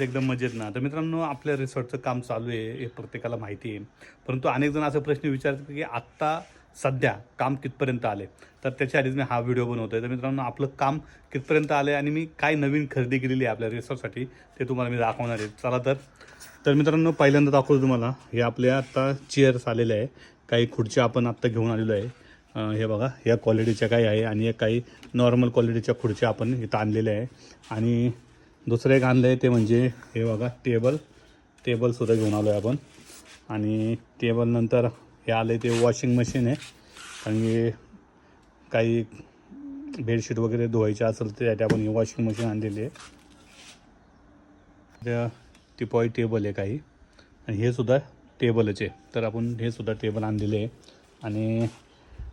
एकदम मजेत ना. तर मित्रांनो, आपल्या रिसॉर्टचं काम चालू आहे हे प्रत्येकाला माहिती आहे. परंतु अनेक जण असा प्रश्न विचारतात की आत्ता सध्या काम कितपर्यंत आले. तर त्याच्या आधीच मी हा व्हिडिओ बनवतोय. तर मित्रांनो, आपलं काम कितपर्यंत आलं आहे आणि मी काय नवीन खरेदी केलेली आहे आपल्या रिसॉर्टसाठी ते तुम्हाला मी दाखवणार आहे. चला तर मित्रांनो, पहिल्यांदा दाखवतो तुम्हाला. हे आपल्या आत्ता चेअर्स आलेले आहे. काही खुर्च्या आपण आत्ता घेऊन आलेलो आहे. हे बघा, या क्वालिटीच्या काही आहे आणि काही नॉर्मल क्वालिटीच्या खुर्च्या आपण इथं आणलेल्या आहे. आणि दुसरं एक आणलं आहे ते म्हणजे हे बघा, टेबलसुद्धा घेऊन आलो आहे आपण. आणि टेबलनंतर हे आलं आहे ते वॉशिंग मशीन आहे. आणि काही बेडशीट वगैरे धुवायचे असेल तर त्यासाठी आपण ही वॉशिंग मशीन आणलेली आहे. त्या टिपॉय टेबल आहे काही, आणि हे सुद्धा टेबलच आहे. तर आपण हे सुद्धा टेबल आणलेले आहे. आणि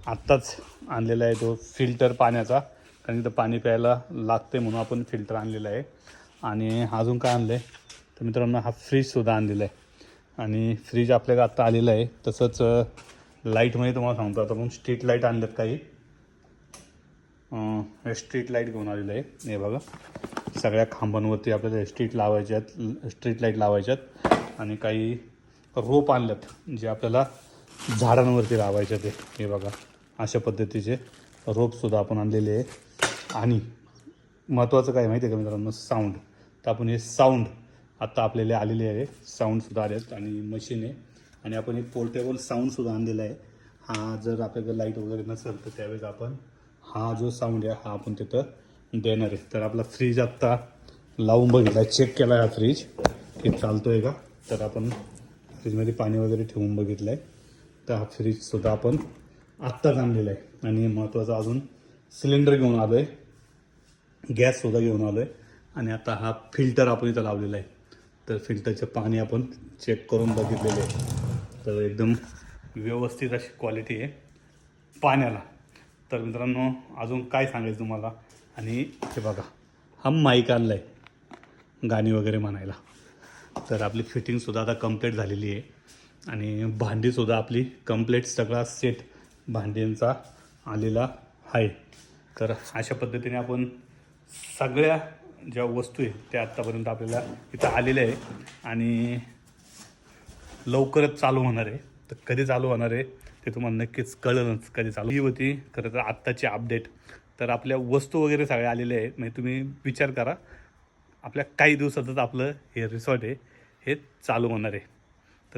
आत्ताच आणलेला आहे तो फिल्टर पाण्याचा, कारण इथं पाणी प्यायला लागते म्हणून आपण फिल्टर आणलेला आहे. आणि अजून काय आणलं आहे तर मित्रांनो, हा फ्रीजसुद्धा आणलेला आहे. आणि फ्रीज आपल्याला आत्ता आलेला आहे. तसंच लाईटमध्ये तुम्हाला सांगतो, आता आपण स्ट्रीट लाईट आणल्यात काही. स्ट्रीट लाईट घेऊन आलेलं आहे. हे बघा, सगळ्या खांबांवरती आपल्याला स्ट्रीट लाईट लावायच्यात. आणि काही रोप आणल्यात जे आपल्याला झाडांवरती लावायचे ते. हे बघा, अशा पद्धतीचे रोपसुद्धा आपण आणलेले आहे. आणि महत्त्वाचं काय माहिती आहे का मित्रांनो, साऊंड. तर आपण हे साऊंड आत्ता आपल्याला आलेले आहे. साऊंडसुद्धा आले आहेत आणि मशीन आहे. आणि आपण एक पोर्टेबल साऊंडसुद्धा आणलेला आहे. हा जर आपल्याकडे लाईट वगैरे नसेल तर त्यावेळेस आपण हा जो साऊंड आहे हा आपण तिथं देणार आहे. तर आपला फ्रीज आत्ता लावून बघितला, चेक केला हा फ्रीज की चालतो आहे का. तर आपण फ्रीजमध्ये पाणी वगैरे ठेवून बघितलं आहे. तर हा फ्रीजसुद्धा आपण आत्ताच आणलेला आहे. आणि महत्त्वाचं अजून सिलेंडर घेऊन आलो आहे, गॅससुद्धा घेऊन आलो आहे. आणि आता हा फिल्टर आपण इथं लावलेला आहे. तर फिल्टरचं पाणी आपण चेक करून बघितलेले आहे. तर एकदम व्यवस्थित अशी क्वालिटी आहे पाण्याला. तर मित्रांनो, अजून काय सांगायचं तुम्हाला. आणि हे बघा, हा माईक आणला आहे गाणी वगैरे म्हणायला. तर आपली फिटिंगसुद्धा आता कंप्लीट झालेली आहे. आणि भांडीसुद्धा आपली कंप्लीट सगळा सेट भांड्यांचा आलेला आहे. तर अशा पद्धतीने आपण सगळ्या ज्या वस्तू आहे त्या आत्तापर्यंत आपल्याला इथं आलेल्या आहे. आणि लवकरच चालू होणार आहे. तर कधी चालू होणार आहे ते तुम्हाला नक्कीच कळलंच कधी चालू. ही होती खरं तर आत्ताची अपडेट. तर आपल्या वस्तू वगैरे सगळ्या आलेल्या आहेत. म्हणजे तुम्ही विचार करा, आपल्या काही दिवसातच आपलं हे रिसॉर्ट आहे हे चालू होणार आहे.